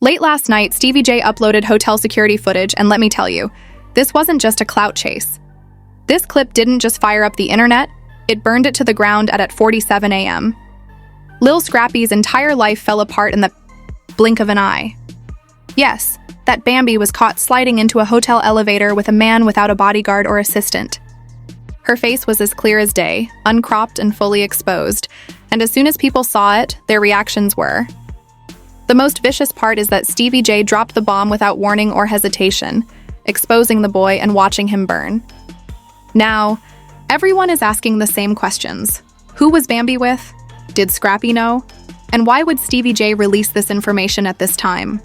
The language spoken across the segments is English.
Late last night, Stevie J uploaded hotel security footage, and let me tell you, this wasn't just a clout chase. This clip didn't just fire up the internet, it burned it to the ground at 4:47 a.m. Lil Scrappy's entire life fell apart in the blink of an eye. Yes, that Bambi was caught sliding into a hotel elevator with a man without a bodyguard or assistant. Her face was as clear as day, uncropped and fully exposed, and as soon as people saw it, their reactions were. The most vicious part is that Stevie J dropped the bomb without warning or hesitation, exposing the boy and watching him burn. Now, everyone is asking the same questions. Who was Bambi with? Did Scrappy know? And why would Stevie J release this information at this time?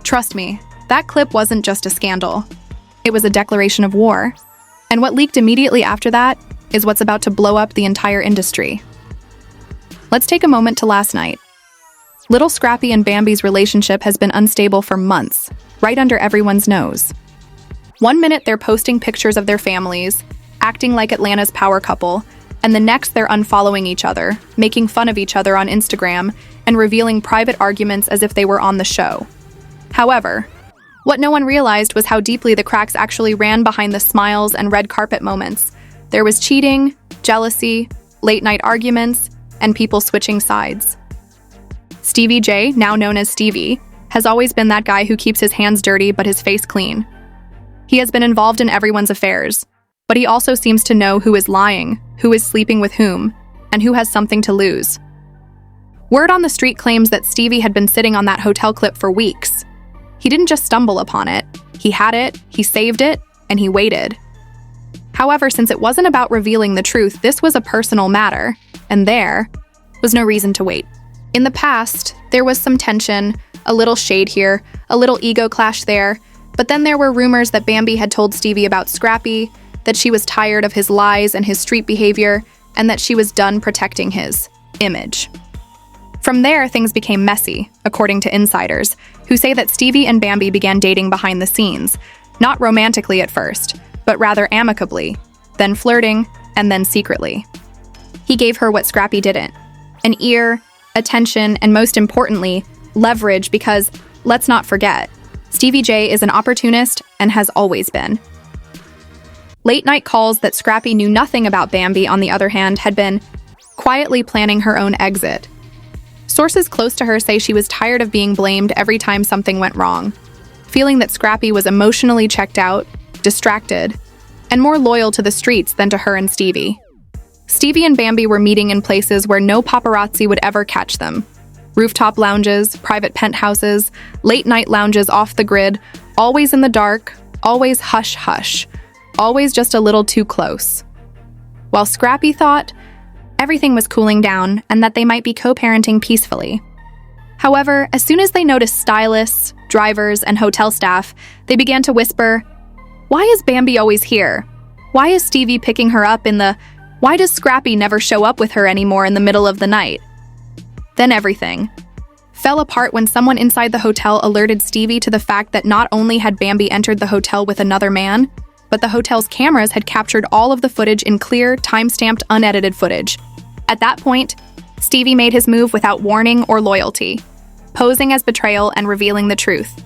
Trust me, that clip wasn't just a scandal. It was a declaration of war. And what leaked immediately after that is what's about to blow up the entire industry. Let's take a moment to last night. Lil Scrappy and Bambi's relationship has been unstable for months, right under everyone's nose. One minute they're posting pictures of their families, acting like Atlanta's power couple, and the next they're unfollowing each other, making fun of each other on Instagram, and revealing private arguments as if they were on the show. However, what no one realized was how deeply the cracks actually ran behind the smiles and red carpet moments. There was cheating, jealousy, late-night arguments, and people switching sides. Stevie J, now known as Stevie, has always been that guy who keeps his hands dirty but his face clean. He has been involved in everyone's affairs, but he also seems to know who is lying, who is sleeping with whom, and who has something to lose. Word on the street claims that Stevie had been sitting on that hotel clip for weeks. He didn't just stumble upon it, he had it, he saved it, and he waited. However, since it wasn't about revealing the truth, this was a personal matter, and there was no reason to wait. In the past, there was some tension, a little shade here, a little ego clash there, but then there were rumors that Bambi had told Stevie about Scrappy, that she was tired of his lies and his street behavior, and that she was done protecting his image. From there, things became messy, according to insiders, who say that Stevie and Bambi began dating behind the scenes, not romantically at first, but rather amicably, then flirting, and then secretly. He gave her what Scrappy didn't: an ear, attention, and most importantly, leverage, because, let's not forget, Stevie J is an opportunist and has always been. Late-night calls that Scrappy knew nothing about Bambi, on the other hand, had been quietly planning her own exit. Sources close to her say she was tired of being blamed every time something went wrong, feeling that Scrappy was emotionally checked out, distracted, and more loyal to the streets than to her and Stevie. Stevie and Bambi were meeting in places where no paparazzi would ever catch them. Rooftop lounges, private penthouses, late-night lounges off the grid, always in the dark, always hush-hush, always just a little too close. While Scrappy thought everything was cooling down and that they might be co-parenting peacefully. However, as soon as they noticed stylists, drivers, and hotel staff, they began to whisper, "Why is Bambi always here? Why is Stevie picking her up in the... Why does Scrappy never show up with her anymore in the middle of the night?" Then everything fell apart when someone inside the hotel alerted Stevie to the fact that not only had Bambi entered the hotel with another man, but the hotel's cameras had captured all of the footage in clear, time-stamped, unedited footage. At that point, Stevie made his move without warning or loyalty, posing as betrayal and revealing the truth.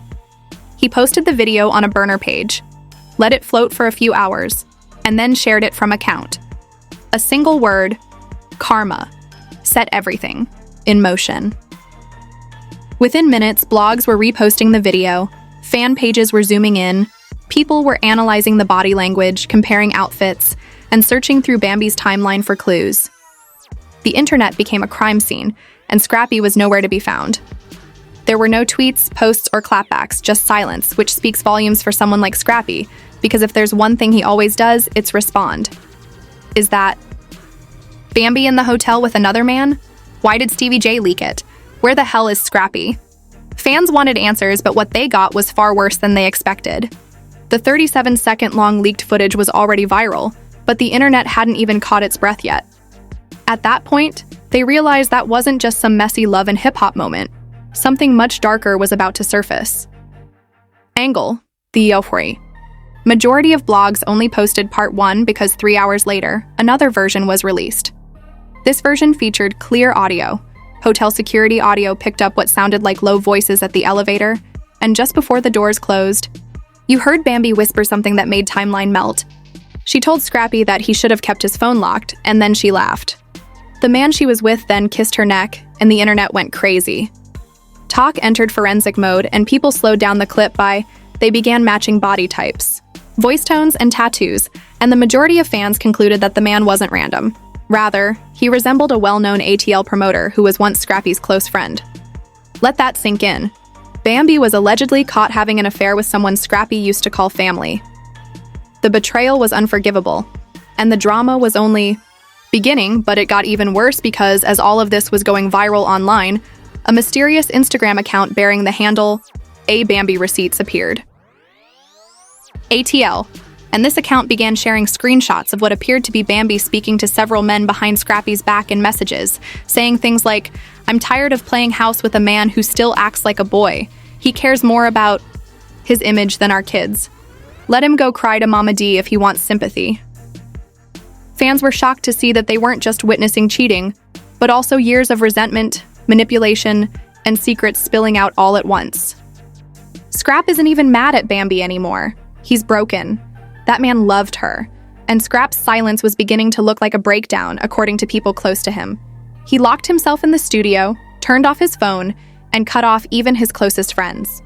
He posted the video on a burner page, let it float for a few hours, and then shared it from account. A single word, karma, set everything in motion. Within minutes, blogs were reposting the video, fan pages were zooming in, people were analyzing the body language, comparing outfits, and searching through Bambi's timeline for clues. The internet became a crime scene, and Scrappy was nowhere to be found. There were no tweets, posts, or clapbacks, just silence, which speaks volumes for someone like Scrappy, because if there's one thing he always does, it's respond. Is that Bambi in the hotel with another man? Why did Stevie J leak it? Where the hell is Scrappy? Fans wanted answers, but what they got was far worse than they expected. The 37-second-long leaked footage was already viral, but the internet hadn't even caught its breath yet. At that point, they realized that wasn't just some messy love and hip-hop moment. Something much darker was about to surface. Angle, the Yohri. Majority of blogs only posted part 1 because 3 hours later, another version was released. This version featured clear audio, Hotel security audio picked up what sounded like low voices at the elevator, and just before the doors closed, you heard Bambi whisper something that made timeline melt. She told Scrappy that he should have kept his phone locked, and then she laughed. The man she was with then kissed her neck, and the internet went crazy. Talk entered forensic mode, and people slowed down the clip by they began matching body types, voice tones, and tattoos, and the majority of fans concluded that the man wasn't random. Rather, he resembled a well-known ATL promoter who was once Scrappy's close friend. Let that sink in. Bambi was allegedly caught having an affair with someone Scrappy used to call family. The betrayal was unforgivable, and the drama was only beginning, but it got even worse because, as all of this was going viral online, a mysterious Instagram account bearing the handle Bambi Receipts appeared. ATL, and this account began sharing screenshots of what appeared to be Bambi speaking to several men behind Scrappy's back in messages, saying things like, "I'm tired of playing house with a man who still acts like a boy. He cares more about his image than our kids. Let him go cry to Mama D if he wants sympathy." Fans were shocked to see that they weren't just witnessing cheating, but also years of resentment, manipulation, and secrets spilling out all at once. Scrap isn't even mad at Bambi anymore. He's broken. That man loved her, and Scrap's silence was beginning to look like a breakdown, according to people close to him. He locked himself in the studio, turned off his phone, and cut off even his closest friends.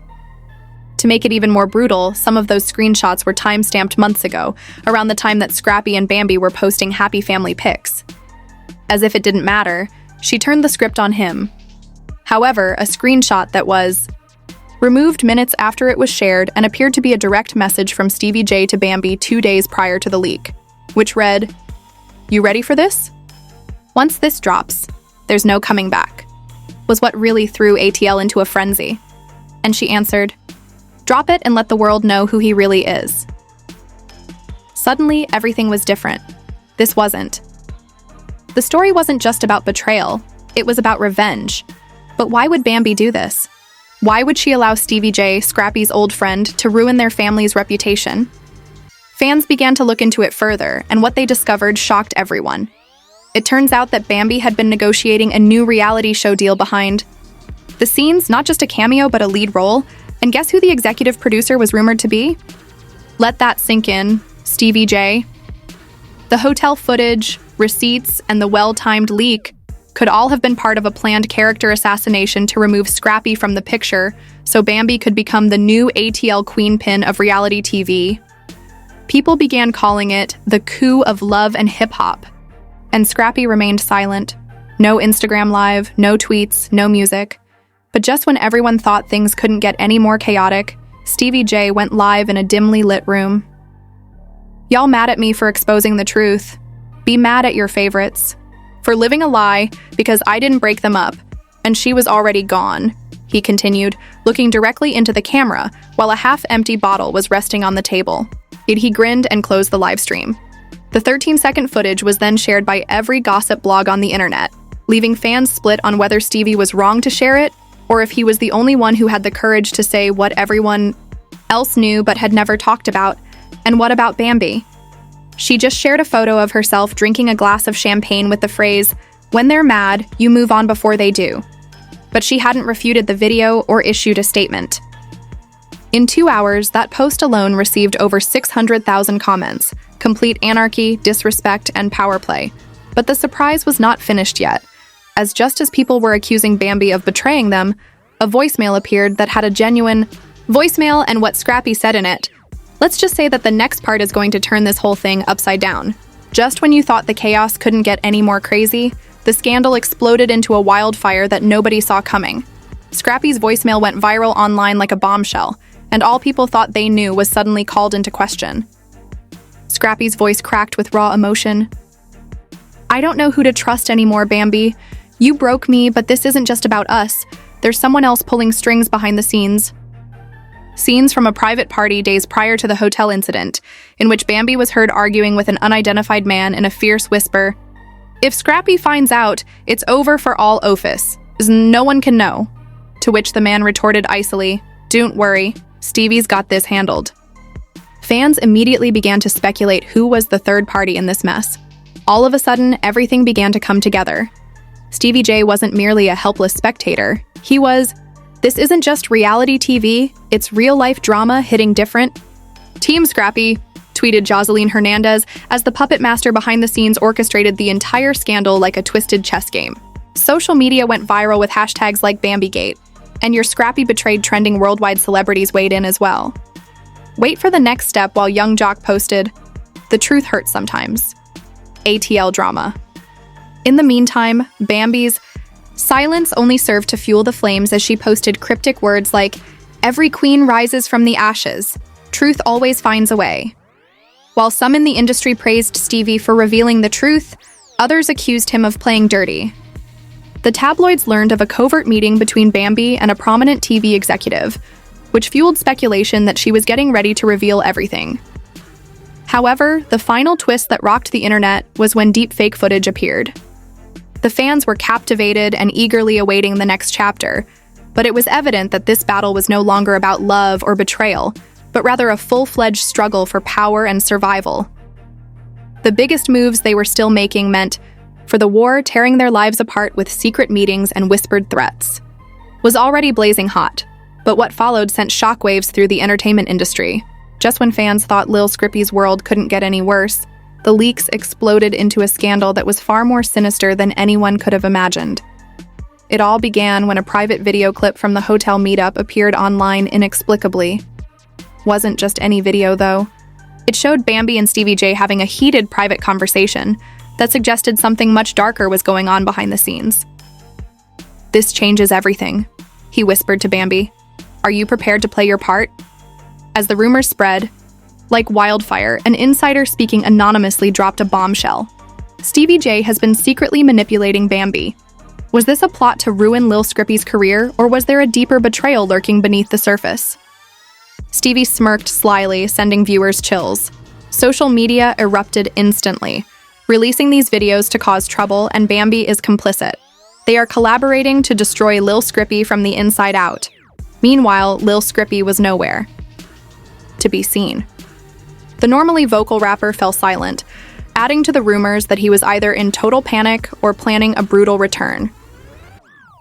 To make it even more brutal, some of those screenshots were time-stamped months ago, around the time that Scrappy and Bambi were posting happy family pics. As if it didn't matter, she turned the script on him. However, a screenshot that was removed minutes after it was shared and appeared to be a direct message from Stevie J to Bambi 2 days prior to the leak, which read, "You ready for this? Once this drops, there's no coming back," was what really threw ATL into a frenzy. And she answered, "Drop it and let the world know who he really is." Suddenly, everything was different. This wasn't. The story wasn't just about betrayal, it was about revenge. But why would Bambi do this? Why would she allow Stevie J, Scrappy's old friend, to ruin their family's reputation? Fans began to look into it further, and what they discovered shocked everyone. It turns out that Bambi had been negotiating a new reality show deal behind the scenes, not just a cameo but a lead role, and guess who the executive producer was rumored to be? Let that sink in, Stevie J. The hotel footage, receipts, and the well-timed leak could all have been part of a planned character assassination to remove Scrappy from the picture so Bambi could become the new ATL queenpin of reality TV. People began calling it the coup of love and hip-hop, and Scrappy remained silent. No Instagram Live, no tweets, no music. But just when everyone thought things couldn't get any more chaotic, Stevie J went live in a dimly lit room. "Y'all mad at me for exposing the truth. Be mad at your favorites. For living a lie because I didn't break them up, and she was already gone," he continued, looking directly into the camera while a half-empty bottle was resting on the table. He grinned and closed the live stream. The 13-second footage was then shared by every gossip blog on the internet, leaving fans split on whether Stevie was wrong to share it or if he was the only one who had the courage to say what everyone else knew but had never talked about. And what about Bambi? She just shared a photo of herself drinking a glass of champagne with the phrase, "When they're mad, you move on before they do." But she hadn't refuted the video or issued a statement. In 2 hours, that post alone received over 600,000 comments, complete anarchy, disrespect, and power play. But the surprise was not finished yet, as just as people were accusing Bambi of betraying them, a voicemail appeared that had a genuine voicemail and what Scrappy said in it. Let's just say that the next part is going to turn this whole thing upside down. Just when you thought the chaos couldn't get any more crazy, the scandal exploded into a wildfire that nobody saw coming. Scrappy's voicemail went viral online like a bombshell, and all people thought they knew was suddenly called into question. Scrappy's voice cracked with raw emotion. "I don't know who to trust anymore, Bambi. You broke me, but this isn't just about us. There's someone else pulling strings behind the scenes." Scenes from a private party days prior to the hotel incident, in which Bambi was heard arguing with an unidentified man in a fierce whisper. "If Scrappy finds out, it's over for all Office. No one can know." To which the man retorted icily, "Don't worry, Stevie's got this handled." Fans immediately began to speculate who was the third party in this mess. All of a sudden, everything began to come together. Stevie J wasn't merely a helpless spectator. He was, "This isn't just reality TV, it's real-life drama hitting different." "Team Scrappy," tweeted Jocelyn Hernandez as the puppet master behind the scenes orchestrated the entire scandal like a twisted chess game. Social media went viral with hashtags like Bambigate, and your Scrappy betrayed trending worldwide. Celebrities weighed in as well. Wait for the next step while Young Jock posted, "The truth hurts sometimes. ATL drama." In the meantime, Bambi's silence only served to fuel the flames as she posted cryptic words like, "Every queen rises from the ashes. Truth always finds a way." While some in the industry praised Stevie for revealing the truth, others accused him of playing dirty. The tabloids learned of a covert meeting between Bambi and a prominent TV executive, which fueled speculation that she was getting ready to reveal everything. However, the final twist that rocked the internet was when deepfake footage appeared. The fans were captivated and eagerly awaiting the next chapter, but it was evident that this battle was no longer about love or betrayal, but rather a full-fledged struggle for power and survival. The biggest moves they were still making meant for the war tearing their lives apart with secret meetings and whispered threats. Was already blazing hot, but what followed sent shockwaves through the entertainment industry. Just when fans thought Lil Scrappy's world couldn't get any worse, the leaks exploded into a scandal that was far more sinister than anyone could have imagined. It all began when a private video clip from the hotel Meetup appeared online inexplicably. Wasn't just any video, though. It showed Bambi and Stevie J having a heated private conversation that suggested something much darker was going on behind the scenes. "This changes everything," he whispered to Bambi. "Are you prepared to play your part?" As the rumors spread, like wildfire, an insider speaking anonymously dropped a bombshell. Stevie J has been secretly manipulating Bambi. Was this a plot to ruin Lil Scrappy's career, or was there a deeper betrayal lurking beneath the surface? Stevie smirked slyly, sending viewers chills. Social media erupted instantly, releasing these videos to cause trouble, and Bambi is complicit. They are collaborating to destroy Lil Scrappy from the inside out. Meanwhile, Lil Scrappy was nowhere to be seen. The normally vocal rapper fell silent, adding to the rumors that he was either in total panic or planning a brutal return.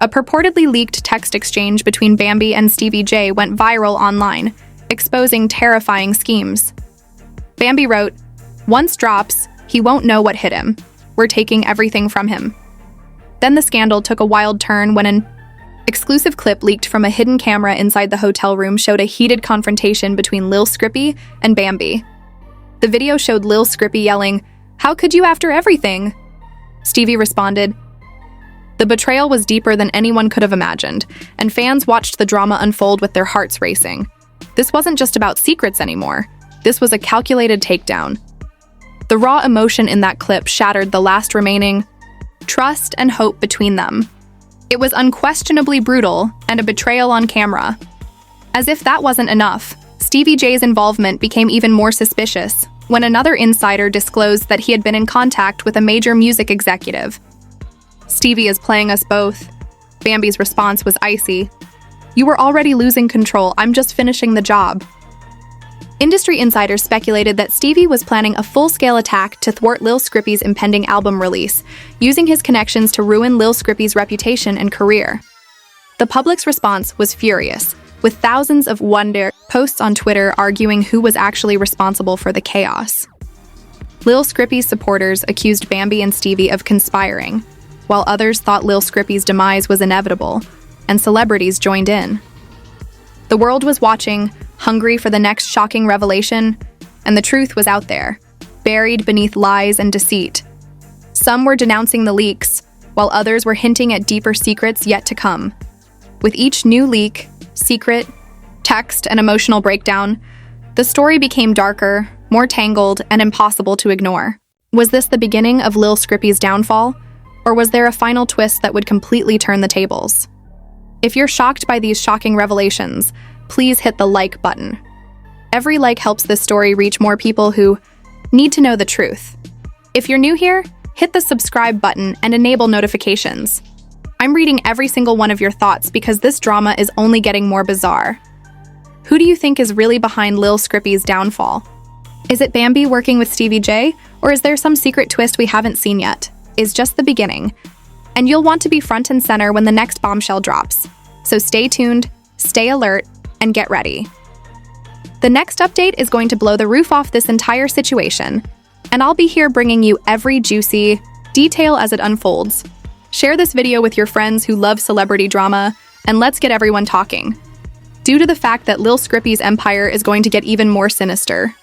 A purportedly leaked text exchange between Bambi and Stevie J went viral online, exposing terrifying schemes. Bambi wrote, "Once drops, he won't know what hit him. We're taking everything from him." Then the scandal took a wild turn when an exclusive clip leaked from a hidden camera inside the hotel room showed a heated confrontation between Lil Scrappy and Bambi. The video showed Lil Scrappy yelling, "How could you after everything?" Stevie responded, "The betrayal was deeper than anyone could have imagined, and fans watched the drama unfold with their hearts racing. This wasn't just about secrets anymore. This was a calculated takedown." The raw emotion in that clip shattered the last remaining trust and hope between them. It was unquestionably brutal and a betrayal on camera. As if that wasn't enough, Stevie J's involvement became even more suspicious when another insider disclosed that he had been in contact with a major music executive. "Stevie is playing us both." Bambi's response was icy. "You were already losing control, I'm just finishing the job." Industry insiders speculated that Stevie was planning a full-scale attack to thwart Lil Scrappy's impending album release, using his connections to ruin Lil Scrappy's reputation and career. The public's response was furious, with thousands of wonder posts on Twitter arguing who was actually responsible for the chaos. Lil Scrappy's supporters accused Bambi and Stevie of conspiring, while others thought Lil Scrappy's demise was inevitable, and celebrities joined in. The world was watching, hungry for the next shocking revelation, and the truth was out there, buried beneath lies and deceit. Some were denouncing the leaks, while others were hinting at deeper secrets yet to come. With each new leak, secret, text, and emotional breakdown, the story became darker, more tangled, and impossible to ignore. Was this the beginning of Lil Scrappy's downfall, or was there a final twist that would completely turn the tables? If you're shocked by these shocking revelations, please hit the like button. Every like helps this story reach more people who need to know the truth. If you're new here, hit the subscribe button and enable notifications. I'm reading every single one of your thoughts because this drama is only getting more bizarre. Who do you think is really behind Lil Scrappy's downfall? Is it Bambi working with Stevie J, or is there some secret twist we haven't seen yet? Is just the beginning. and you'll want to be front and center when the next bombshell drops. So stay tuned, stay alert, and get ready. The next update is going to blow the roof off this entire situation, and I'll be here bringing you every juicy detail as it unfolds. Share this video with your friends who love celebrity drama, and let's get everyone talking. Due to the fact that Lil Scrappy's empire is going to get even more sinister.